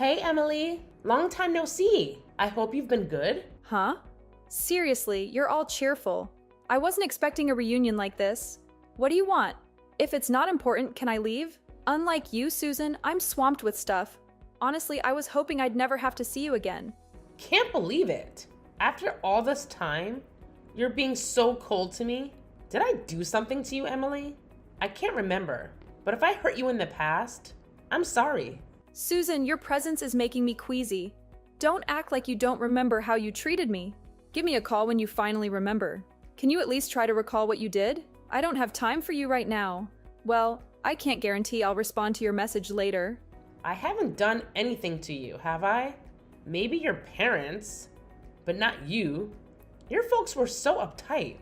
Hey, Emily. Long time no see. I hope you've been good. Huh? Seriously, you're all cheerful. I wasn't expecting a reunion like this. What do you want? If it's not important, can I leave? Unlike you, Susan, I'm swamped with stuff. Honestly, I was hoping I'd never have to see you again. Can't believe it. After all this time, you're being so cold to me. Did I do something to you, Emily? I can't remember, but if I hurt you in the past, I'm sorry. Susan, your presence is making me queasy. Don't act like you don't remember how you treated me. Give me a call when you finally remember. Can you at least try to recall what you did? I don't have time for you right now. Well, I can't guarantee I'll respond to your message later. I haven't done anything to you, have I? Maybe your parents, but not you. Your folks were so uptight.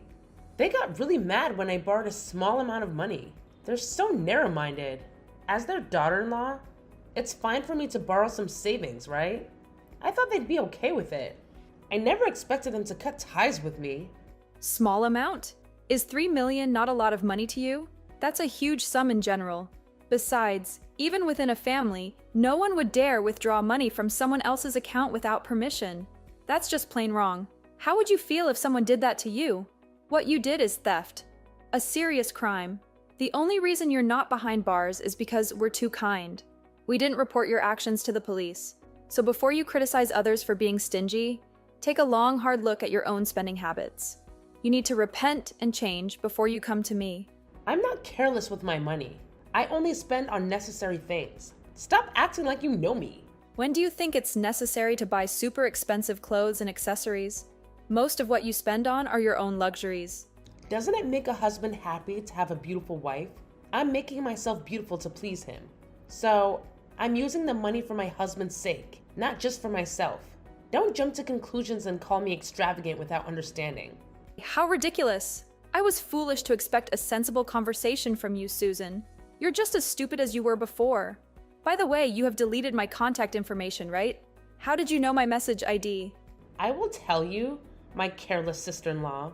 They got really mad when I borrowed a small amount of money. They're so narrow-minded. As their daughter-in-law, it's fine for me to borrow some savings, right? I thought they'd be okay with it. I never expected them to cut ties with me. Small amount? Is $3 million not a lot of money to you? That's a huge sum in general. Besides, even within a family, no one would dare withdraw money from someone else's account without permission. That's just plain wrong. How would you feel if someone did that to you? What you did is theft. A serious crime. The only reason you're not behind bars is because we're too kind. We didn't report your actions to the police. So before you criticize others for being stingy, take a long, hard look at your own spending habits. You need to repent and change before you come to me. I'm not careless with my money. I only spend on necessary things. Stop acting like you know me. When do you think it's necessary to buy super expensive clothes and accessories? Most of what you spend on are your own luxuries. Doesn't it make a husband happy to have a beautiful wife? I'm making myself beautiful to please him. So, I'm using the money for my husband's sake, not just for myself. Don't jump to conclusions and call me extravagant without understanding. How ridiculous! I was foolish to expect a sensible conversation from you, Susan. You're just as stupid as you were before. By the way, you have deleted my contact information, right? How did you know my message ID? I will tell you, my careless sister-in-law.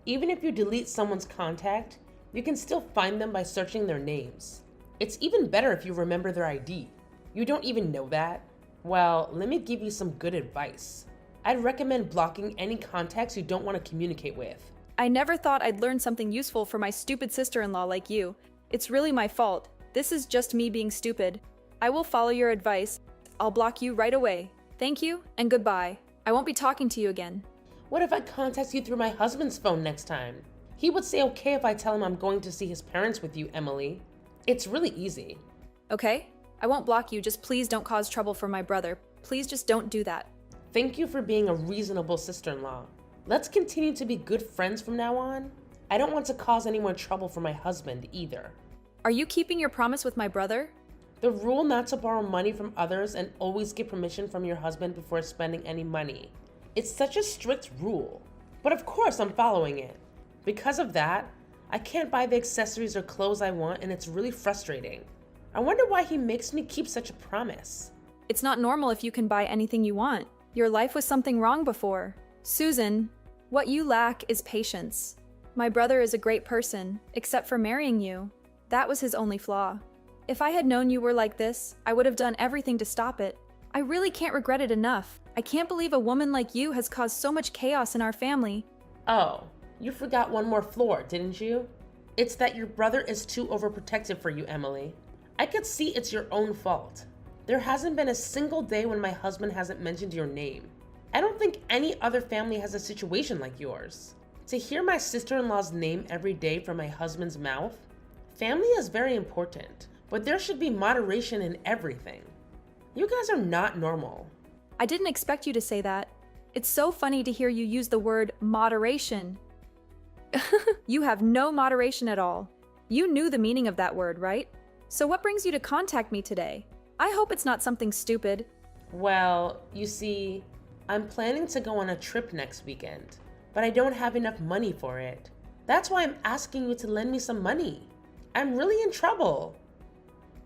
Even if you delete someone's contact, you can still find them by searching their names. It's even better if you remember their ID. You don't even know that? Well, let me give you some good advice. I'd recommend blocking any contacts you don't want to communicate with. I never thought I'd learn something useful from my stupid sister-in-law like you. It's really my fault. This is just me being stupid. I will follow your advice. I'll block you right away. Thank you and goodbye. I won't be talking to you again. What if I contact you through my husband's phone next time? He would say okay if I tell him I'm going to see his parents with you, Emily. It's really easy. Okay? I won't block you, just please don't cause trouble for my brother. Please just don't do that. Thank you for being a reasonable sister-in-law. Let's continue to be good friends from now on. I don't want to cause any more trouble for my husband either. Are you keeping your promise with my brother? The rule not to borrow money from others and always get permission from your husband before spending any money. It's such a strict rule. But of course I'm following it. Because of that, I can't buy the accessories or clothes I want and it's really frustrating. I wonder why he makes me keep such a promise. It's not normal if you can buy anything you want. Your life was something wrong before. Susan, what you lack is patience. My brother is a great person, except for marrying you. That was his only flaw. If I had known you were like this, I would have done everything to stop it. I really can't regret it enough. I can't believe a woman like you has caused so much chaos in our family. Oh, you forgot one more flaw, didn't you? It's that your brother is too overprotective for you, Emily. I could see it's your own fault. There hasn't been a single day when my husband hasn't mentioned your name. I don't think any other family has a situation like yours. To hear my sister-in-law's name every day from my husband's mouth, family is very important, but there should be moderation in everything. You guys are not normal. I didn't expect you to say that. It's so funny to hear you use the word moderation. You have no moderation at all. You knew the meaning of that word, right? So what brings you to contact me today? I hope it's not something stupid. Well, you see, I'm planning to go on a trip next weekend, but I don't have enough money for it. That's why I'm asking you to lend me some money. I'm really in trouble.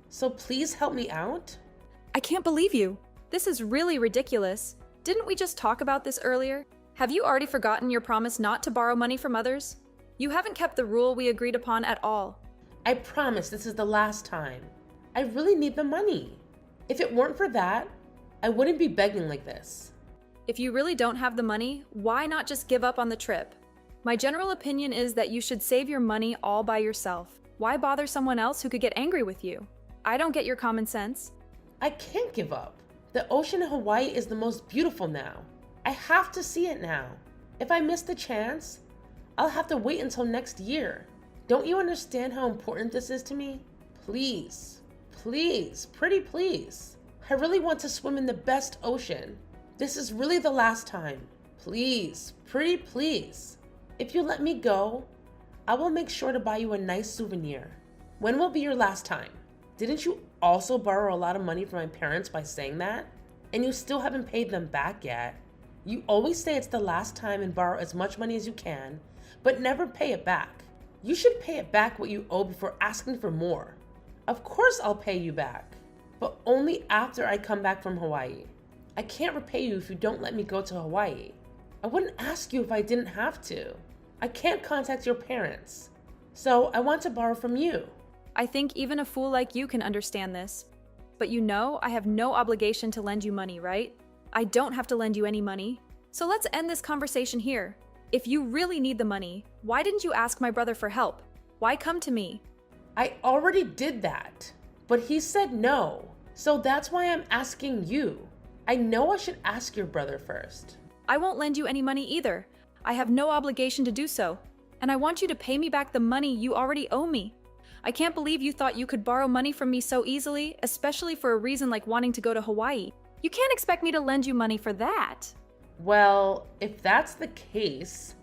So please help me out. I can't believe you. This is really ridiculous. Didn't we just talk about this earlier? Have you already forgotten your promise not to borrow money from others? You haven't kept the rule we agreed upon at all. I promise this is the last time. I really need the money. If it weren't for that, I wouldn't be begging like this. If you really don't have the money, why not just give up on the trip? My general opinion is that you should save your money all by yourself. Why bother someone else who could get angry with you? I don't get your common sense. I can't give up. The ocean in Hawaii is the most beautiful now. I have to see it now. If I miss the chance, I'll have to wait until next year. Don't you understand how important this is to me? Please, please, pretty please. I really want to swim in the best ocean. This is really the last time. Please, pretty please. If you let me go, I will make sure to buy you a nice souvenir. When will be your last time? Didn't you also borrow a lot of money from my parents by saying that? And you still haven't paid them back yet. You always say it's the last time and borrow as much money as you can, but never pay it back. You should pay it back what you owe before asking for more. Of course I'll pay you back, but only after I come back from Hawaii. I can't repay you if you don't let me go to Hawaii. I wouldn't ask you if I didn't have to. I can't contact your parents, so I want to borrow from you. I think even a fool like you can understand this. But you know I have no obligation to lend you money, right? I don't have to lend you any money. So let's end this conversation here. If you really need the money, why didn't you ask my brother for help? Why come to me? I already did that, but he said no. So that's why I'm asking you. I know I should ask your brother first. I won't lend you any money either. I have no obligation to do so. And I want you to pay me back the money you already owe me. I can't believe you thought you could borrow money from me so easily, especially for a reason like wanting to go to Hawaii. You can't expect me to lend you money for that. Well, if that's the case,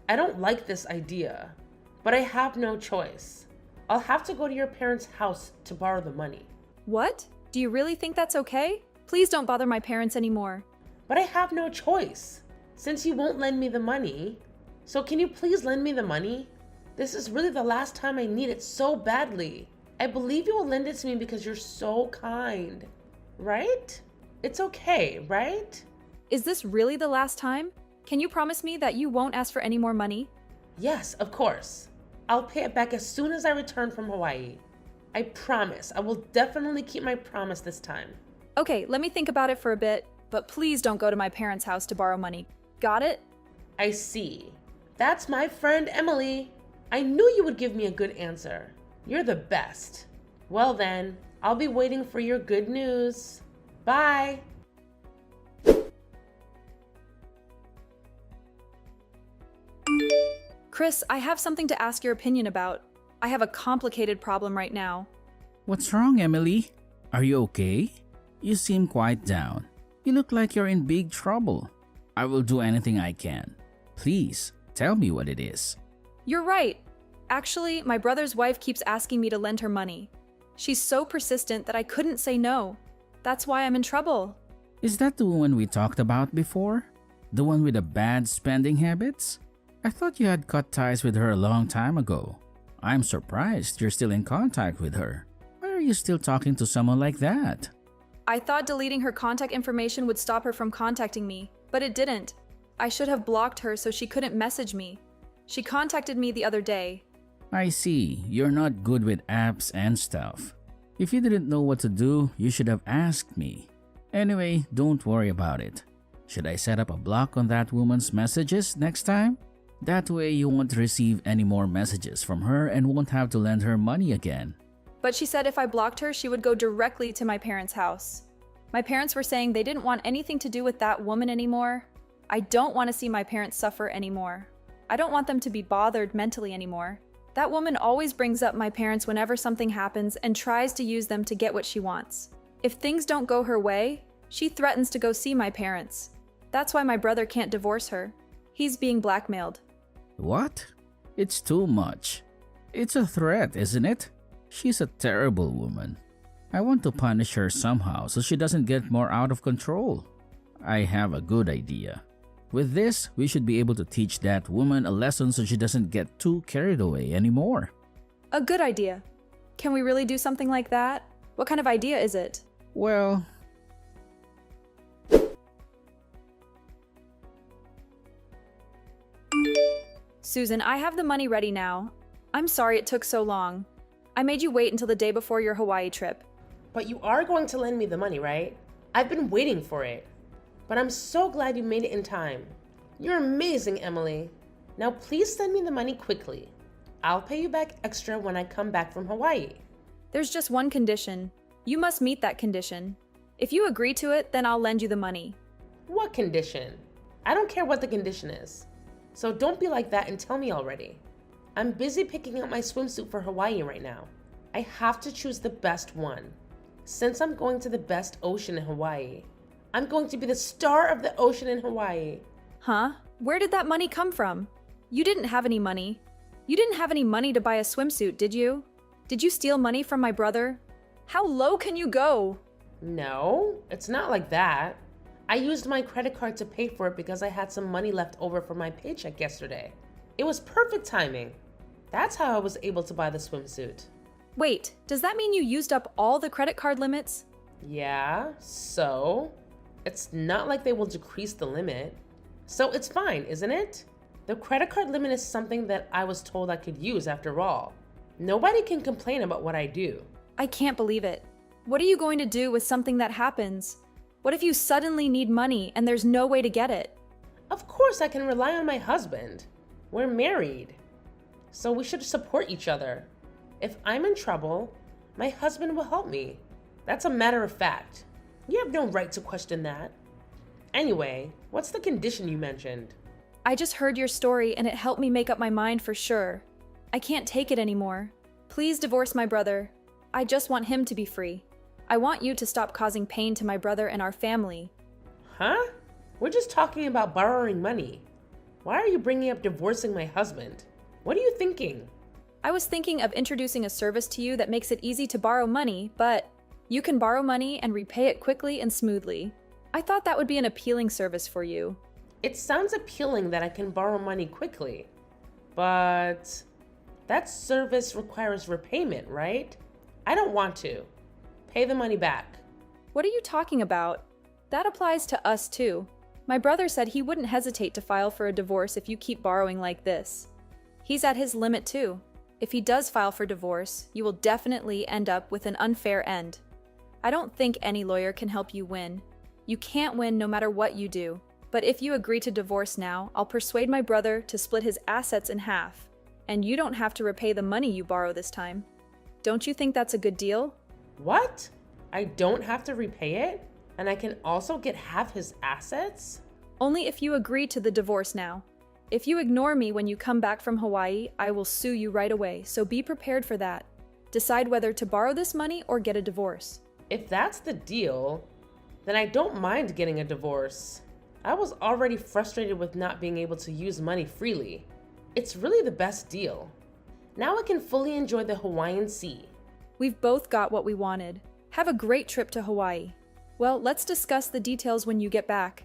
I don't like this idea, but I have no choice. I'll have to go to your parents' house to borrow the money. What? Do you really think that's okay? Please don't bother my parents anymore. But I have no choice, since you won't lend me the money. So can you please lend me the money? This is really the last time I need it so badly. I believe you will lend it to me because you're so kind, right? It's okay, right? Is this really the last time? Can you promise me that you won't ask for any more money? Yes, of course. I'll pay it back as soon as I return from Hawaii. I promise. I will definitely keep my promise this time. Okay, let me think about it for a bit, but please don't go to my parents' house to borrow money. Got it? I see. That's my friend Emily. I knew you would give me a good answer. You're the best. Well then, I'll be waiting for your good news. Bye. Chris, I have something to ask your opinion about. I have a complicated problem right now. What's wrong, Emily? Are you okay? You seem quite down. You look like you're in big trouble. I will do anything I can. Please, tell me what it is. You're right. Actually, my brother's wife keeps asking me to lend her money. She's so persistent that I couldn't say no. That's why I'm in trouble. Is that the woman we talked about before? The one with the bad spending habits? I thought you had cut ties with her a long time ago. I'm surprised you're still in contact with her. Why are you still talking to someone like that? I thought deleting her contact information would stop her from contacting me, but it didn't. I should have blocked her so she couldn't message me. She contacted me the other day. I see, you're not good with apps and stuff. If you didn't know what to do, you should have asked me. Anyway, don't worry about it. Should I set up a block on that woman's messages next time? That way you won't receive any more messages from her and won't have to lend her money again. But she said if I blocked her, she would go directly to my parents' house. My parents were saying they didn't want anything to do with that woman anymore. I don't want to see my parents suffer anymore. I don't want them to be bothered mentally anymore. That woman always brings up my parents whenever something happens and tries to use them to get what she wants. If things don't go her way, she threatens to go see my parents. That's why my brother can't divorce her. He's being blackmailed. What? It's too much. It's a threat, isn't it? She's a terrible woman. I want to punish her somehow so she doesn't get more out of control. I have a good idea. With this, we should be able to teach that woman a lesson so she doesn't get too carried away anymore. A good idea. Can we really do something like that? What kind of idea is it? Well, Susan, I have the money ready now. I'm sorry it took so long. I made you wait until the day before your Hawaii trip. But you are going to lend me the money, right? I've been waiting for it. But I'm so glad you made it in time. You're amazing, Emily. Now please send me the money quickly. I'll pay you back extra when I come back from Hawaii. There's just one condition. You must meet that condition. If you agree to it, then I'll lend you the money. What condition? I don't care what the condition is. So don't be like that and tell me already. I'm busy picking out my swimsuit for Hawaii right now. I have to choose the best one. Since I'm going to the best ocean in Hawaii, I'm going to be the star of the ocean in Hawaii. Huh? Where did that money come from? You didn't have any money. You didn't have any money to buy a swimsuit, did you? Did you steal money from my brother? How low can you go? No, it's not like that. I used my credit card to pay for it because I had some money left over from my paycheck yesterday. It was perfect timing. That's how I was able to buy the swimsuit. Wait, does that mean you used up all the credit card limits? Yeah, so? It's not like they will decrease the limit. So it's fine, isn't it? The credit card limit is something that I was told I could use after all. Nobody can complain about what I do. I can't believe it. What are you going to do with something that happens? What if you suddenly need money and there's no way to get it? Of course I can rely on my husband. We're married. So we should support each other. If I'm in trouble, my husband will help me. That's a matter of fact. You have no right to question that. Anyway, what's the condition you mentioned? I just heard your story and it helped me make up my mind for sure. I can't take it anymore. Please divorce my brother. I just want him to be free. I want you to stop causing pain to my brother and our family. Huh? We're just talking about borrowing money. Why are you bringing up divorcing my husband? What are you thinking? I was thinking of introducing a service to you that makes it easy to borrow money, but you can borrow money and repay it quickly and smoothly. I thought that would be an appealing service for you. It sounds appealing that I can borrow money quickly, but that service requires repayment, right? I don't want to. Pay the money back. What are you talking about? That applies to us too. My brother said he wouldn't hesitate to file for a divorce if you keep borrowing like this. He's at his limit too. If he does file for divorce, you will definitely end up with an unfair end. I don't think any lawyer can help you win. You can't win no matter what you do. But if you agree to divorce now, I'll persuade my brother to split his assets in half, and you don't have to repay the money you borrow this time. Don't you think that's a good deal? What? I don't have to repay it? And I can also get half his assets? Only if you agree to the divorce now. If you ignore me when you come back from Hawaii, I will sue you right away, so be prepared for that. Decide whether to borrow this money or get a divorce. If that's the deal, then I don't mind getting a divorce. I was already frustrated with not being able to use money freely. It's really the best deal. Now I can fully enjoy the Hawaiian Sea. We've both got what we wanted. Have a great trip to Hawaii. Well, let's discuss the details when you get back.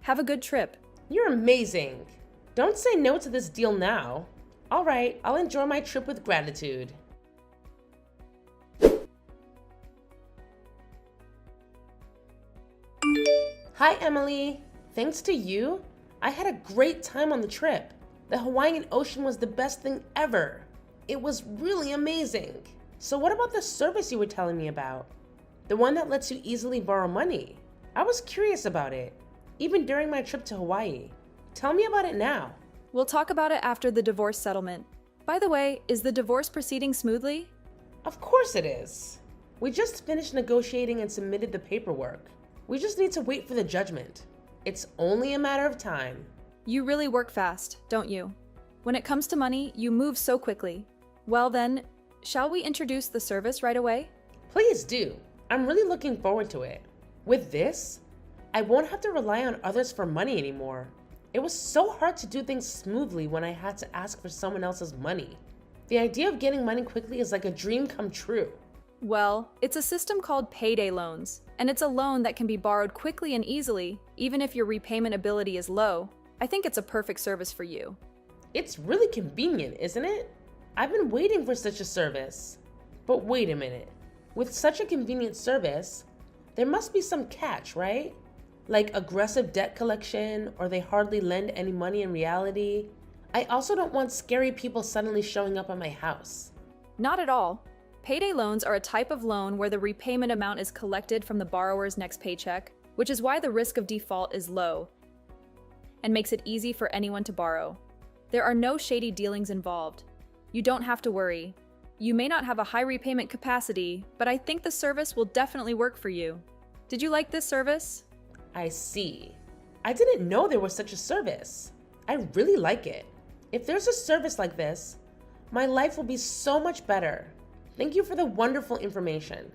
Have a good trip. You're amazing. Don't say no to this deal now. All right, I'll enjoy my trip with gratitude. Hi, Emily. Thanks to you, I had a great time on the trip. The Hawaiian Ocean was the best thing ever. It was really amazing. So what about the service you were telling me about? The one that lets you easily borrow money. I was curious about it, even during my trip to Hawaii. Tell me about it now. We'll talk about it after the divorce settlement. By the way, is the divorce proceeding smoothly? Of course it is. We just finished negotiating and submitted the paperwork. We just need to wait for the judgment. It's only a matter of time. You really work fast, don't you? When it comes to money, you move so quickly. Well then, shall we introduce the service right away? Please do. I'm really looking forward to it. With this, I won't have to rely on others for money anymore. It was so hard to do things smoothly when I had to ask for someone else's money. The idea of getting money quickly is like a dream come true. Well, it's a system called payday loans, and it's a loan that can be borrowed quickly and easily, even if your repayment ability is low. I think it's a perfect service for you. It's really convenient, isn't it? I've been waiting for such a service. But wait a minute. With such a convenient service, there must be some catch, right? Like aggressive debt collection, or they hardly lend any money in reality. I also don't want scary people suddenly showing up at my house. Not at all. Payday loans are a type of loan where the repayment amount is collected from the borrower's next paycheck, which is why the risk of default is low and makes it easy for anyone to borrow. There are no shady dealings involved. You don't have to worry. You may not have a high repayment capacity, but I think the service will definitely work for you. Did you like this service? I see. I didn't know there was such a service. I really like it. If there's a service like this, my life will be so much better. Thank you for the wonderful information.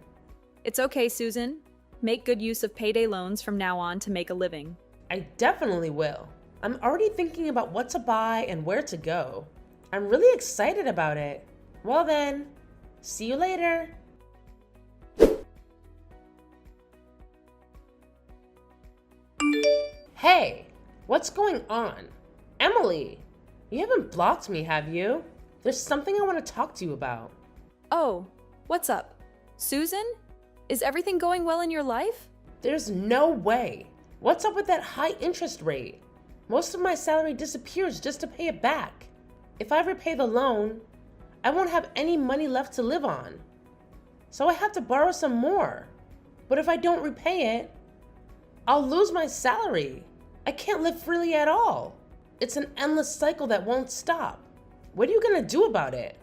It's okay, Susan. Make good use of payday loans from now on to make a living. I definitely will. I'm already thinking about what to buy and where to go. I'm really excited about it. Well then, see you later. Hey, what's going on? Emily, you haven't blocked me, have you? There's something I want to talk to you about. Oh, what's up? Susan? Is everything going well in your life? There's no way. What's up with that high interest rate? Most of my salary disappears just to pay it back. If I repay the loan, I won't have any money left to live on. So I have to borrow some more. But if I don't repay it, I'll lose my salary. I can't live freely at all. It's an endless cycle that won't stop. What are you gonna do about it?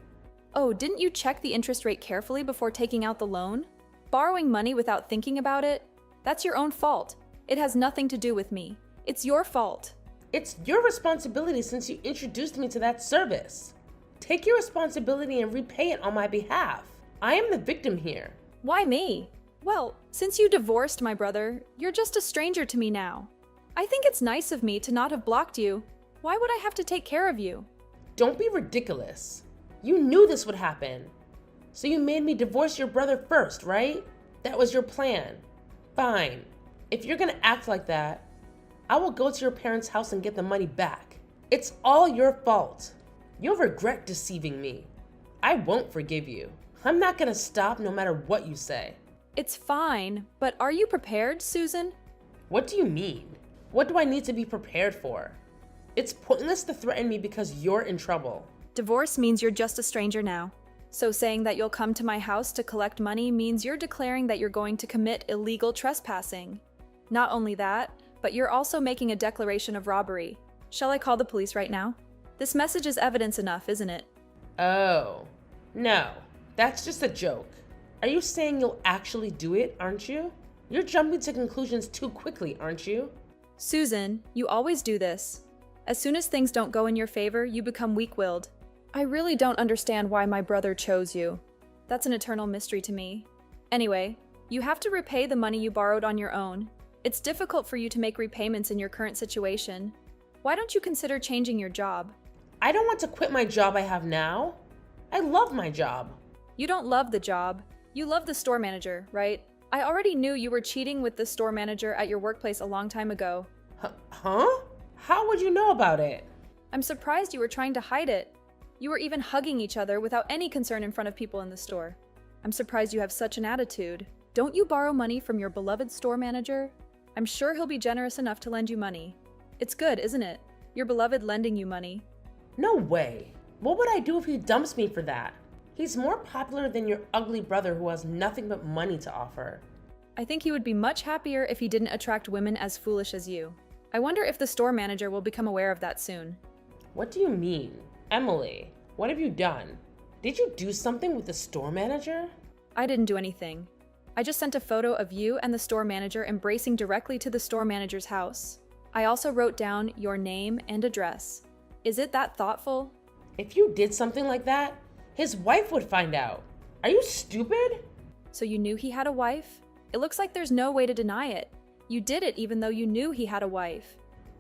Oh, didn't you check the interest rate carefully before taking out the loan? Borrowing money without thinking about it? That's your own fault. It has nothing to do with me. It's your fault. It's your responsibility since you introduced me to that service. Take your responsibility and repay it on my behalf. I am the victim here. Why me? Well, since you divorced my brother, you're just a stranger to me now. I think it's nice of me to not have blocked you. Why would I have to take care of you? Don't be ridiculous. You knew this would happen. So you made me divorce your brother first, right? That was your plan. Fine. If you're gonna act like that, I will go to your parents' house and get the money back. It's all your fault. You'll regret deceiving me. I won't forgive you. I'm not gonna stop no matter what you say. It's fine, but are you prepared, Susan? What do you mean? What do I need to be prepared for? It's pointless to threaten me because you're in trouble. Divorce means you're just a stranger now. So saying that you'll come to my house to collect money means you're declaring that you're going to commit illegal trespassing. Not only that, but you're also making a declaration of robbery. Shall I call the police right now? This message is evidence enough, isn't it? Oh, no, that's just a joke. Are you saying you'll actually do it, aren't you? You're jumping to conclusions too quickly, aren't you? Susan, you always do this. As soon as things don't go in your favor, you become weak-willed. I really don't understand why my brother chose you. That's an eternal mystery to me. Anyway, you have to repay the money you borrowed on your own. It's difficult for you to make repayments in your current situation. Why don't you consider changing your job? I don't want to quit my job I have now. I love my job. You don't love the job. You love the store manager, right? I already knew you were cheating with the store manager at your workplace a long time ago. Huh? How would you know about it? I'm surprised you were trying to hide it. You were even hugging each other without any concern in front of people in the store. I'm surprised you have such an attitude. Don't you borrow money from your beloved store manager? I'm sure he'll be generous enough to lend you money. It's good, isn't it? Your beloved lending you money. No way. What would I do if he dumps me for that? He's more popular than your ugly brother who has nothing but money to offer. I think he would be much happier if he didn't attract women as foolish as you. I wonder if the store manager will become aware of that soon. What do you mean? Emily, what have you done? Did you do something with the store manager? I didn't do anything. I just sent a photo of you and the store manager embracing directly to the store manager's house. I also wrote down your name and address. Is it that thoughtful? If you did something like that, his wife would find out. Are you stupid? So you knew he had a wife? It looks like there's no way to deny it. You did it even though you knew he had a wife.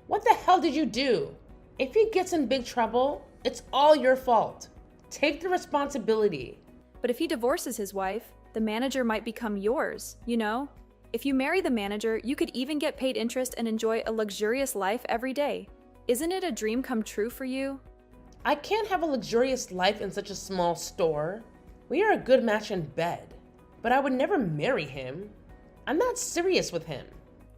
What the hell did you do? If he gets in big trouble, it's all your fault. Take the responsibility. But if he divorces his wife, the manager might become yours, you know? If you marry the manager, you could even get paid interest and enjoy a luxurious life every day. Isn't it a dream come true for you? I can't have a luxurious life in such a small store. We are a good match in bed, but I would never marry him. I'm not serious with him.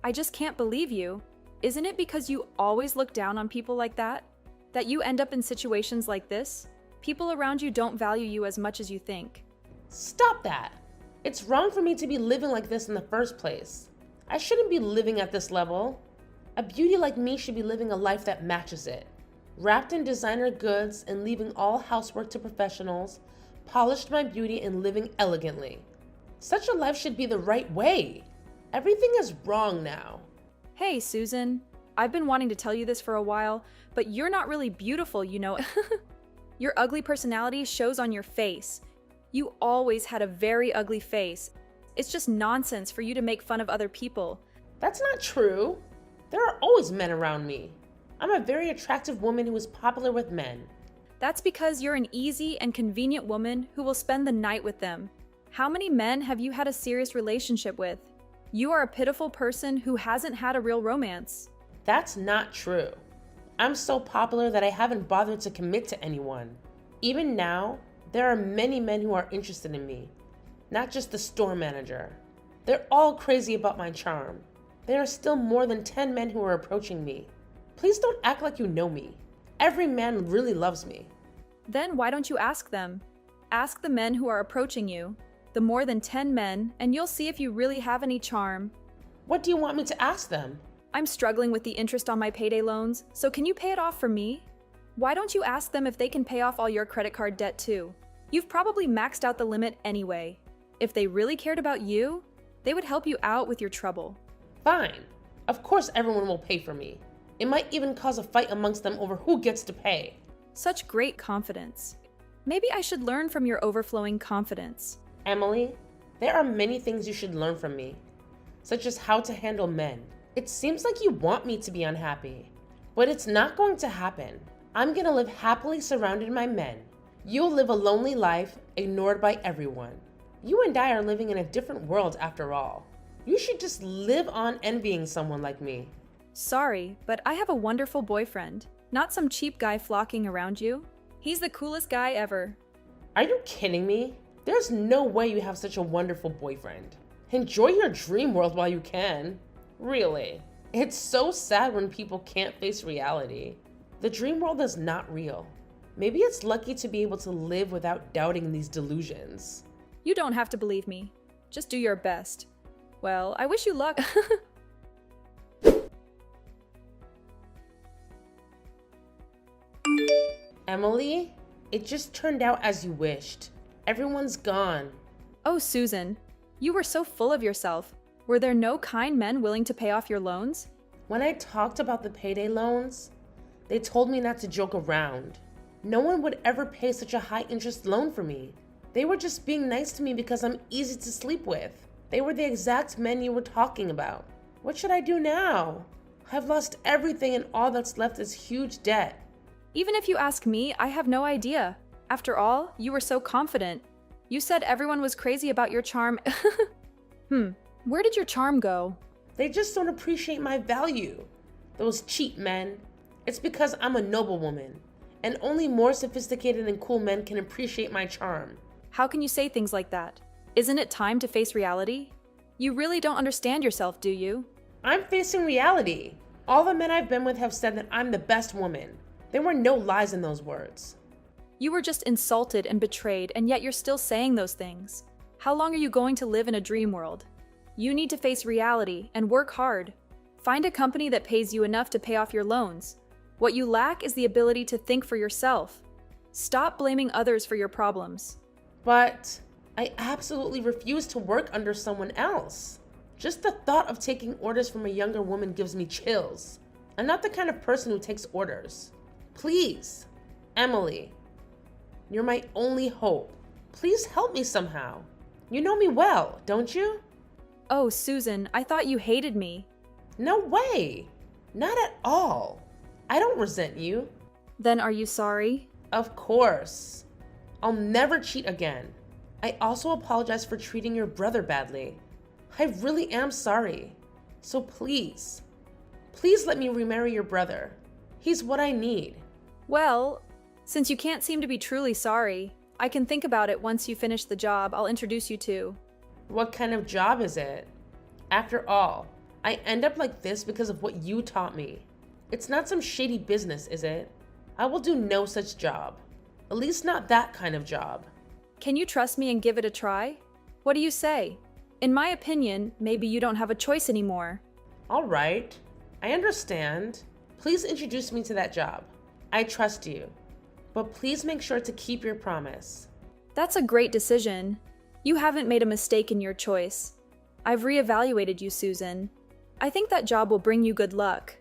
I just can't believe you. Isn't it because you always look down on people like that? That you end up in situations like this? People around you don't value you as much as you think. Stop that. It's wrong for me to be living like this in the first place. I shouldn't be living at this level. A beauty like me should be living a life that matches it. Wrapped in designer goods and leaving all housework to professionals, polished my beauty and living elegantly. Such a life should be the right way. Everything is wrong now. Hey, Susan. I've been wanting to tell you this for a while, but you're not really beautiful, you know. Your ugly personality shows on your face. You always had a very ugly face. It's just nonsense for you to make fun of other people. That's not true. There are always men around me. I'm a very attractive woman who is popular with men. That's because you're an easy and convenient woman who will spend the night with them. How many men have you had a serious relationship with? You are a pitiful person who hasn't had a real romance. That's not true. I'm so popular that I haven't bothered to commit to anyone. Even now, there are many men who are interested in me, not just the store manager. They're all crazy about my charm. There are still more than 10 men who are approaching me. Please don't act like you know me. Every man really loves me. Then why don't you ask them? Ask the men who are approaching you, the more than 10 men, and you'll see if you really have any charm. What do you want me to ask them? I'm struggling with the interest on my payday loans, so can you pay it off for me? Why don't you ask them if they can pay off all your credit card debt too? You've probably maxed out the limit anyway. If they really cared about you, they would help you out with your trouble. Fine. Of course everyone will pay for me. It might even cause a fight amongst them over who gets to pay. Such great confidence. Maybe I should learn from your overflowing confidence. Emily, there are many things you should learn from me, such as how to handle men. It seems like you want me to be unhappy, but it's not going to happen. I'm gonna live happily surrounded by men. You'll live a lonely life, ignored by everyone. You and I are living in a different world after all. You should just live on envying someone like me. Sorry, but I have a wonderful boyfriend, not some cheap guy flocking around you. He's the coolest guy ever. Are you kidding me? There's no way you have such a wonderful boyfriend. Enjoy your dream world while you can. Really. It's so sad when people can't face reality. The dream world is not real. Maybe it's lucky to be able to live without doubting these delusions. You don't have to believe me. Just do your best. Well, I wish you luck. Emily, it just turned out as you wished. Everyone's gone. Oh, Susan, you were so full of yourself. Were there no kind men willing to pay off your loans? When I talked about the payday loans, they told me not to joke around. No one would ever pay such a high interest loan for me. They were just being nice to me because I'm easy to sleep with. They were the exact men you were talking about. What should I do now? I've lost everything and all that's left is huge debt. Even if you ask me, I have no idea. After all, you were so confident. You said everyone was crazy about your charm. Where did your charm go? They just don't appreciate my value. Those cheap men. It's because I'm a noble woman, and only more sophisticated and cool men can appreciate my charm. How can you say things like that? Isn't it time to face reality? You really don't understand yourself, do you? I'm facing reality. All the men I've been with have said that I'm the best woman. There were no lies in those words. You were just insulted and betrayed, and yet you're still saying those things. How long are you going to live in a dream world? You need to face reality and work hard. Find a company that pays you enough to pay off your loans. What you lack is the ability to think for yourself. Stop blaming others for your problems. But I absolutely refuse to work under someone else. Just the thought of taking orders from a younger woman gives me chills. I'm not the kind of person who takes orders. Please, Emily, you're my only hope. Please help me somehow. You know me well, don't you? Oh, Susan, I thought you hated me. No way. Not at all. I don't resent you. Then are you sorry? Of course. I'll never cheat again. I also apologize for treating your brother badly. I really am sorry. So please let me remarry your brother. He's what I need. Well, since you can't seem to be truly sorry, I can think about it once you finish the job I'll introduce you to. What kind of job is it? After all, I end up like this because of what you taught me. It's not some shady business, is it? I will do no such job. At least not that kind of job. Can you trust me and give it a try? What do you say? In my opinion, maybe you don't have a choice anymore. All right, I understand. Please introduce me to that job. I trust you, but please make sure to keep your promise. That's a great decision. You haven't made a mistake in your choice. I've reevaluated you, Susan. I think that job will bring you good luck.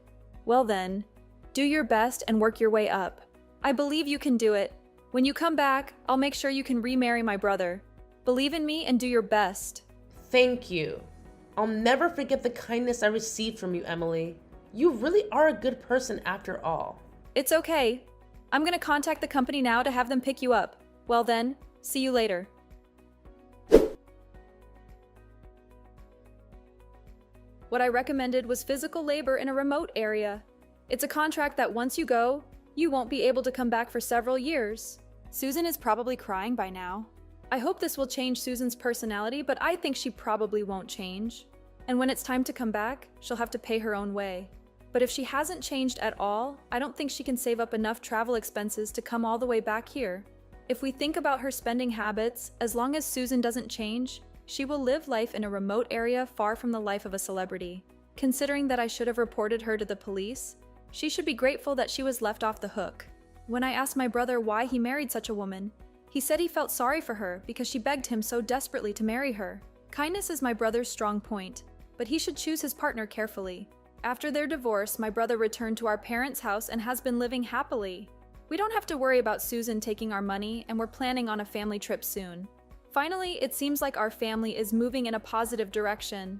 Well then, do your best and work your way up. I believe you can do it. When you come back, I'll make sure you can remarry my brother. Believe in me and do your best. Thank you. I'll never forget the kindness I received from you, Emily. You really are a good person after all. It's okay. I'm gonna contact the company now to have them pick you up. Well then, see you later. What I recommended was physical labor in a remote area. It's a contract that once you go, you won't be able to come back for several years. Susan is probably crying by now. I hope this will change Susan's personality, but I think she probably won't change. And when it's time to come back, she'll have to pay her own way. But if she hasn't changed at all, I don't think she can save up enough travel expenses to come all the way back here. If we think about her spending habits, as long as Susan doesn't change, she will live life in a remote area far from the life of a celebrity. Considering that I should have reported her to the police, she should be grateful that she was left off the hook. When I asked my brother why he married such a woman, he said he felt sorry for her because she begged him so desperately to marry her. Kindness is my brother's strong point, but he should choose his partner carefully. After their divorce, my brother returned to our parents' house and has been living happily. We don't have to worry about Susan taking our money, and we're planning on a family trip soon. Finally, it seems like our family is moving in a positive direction.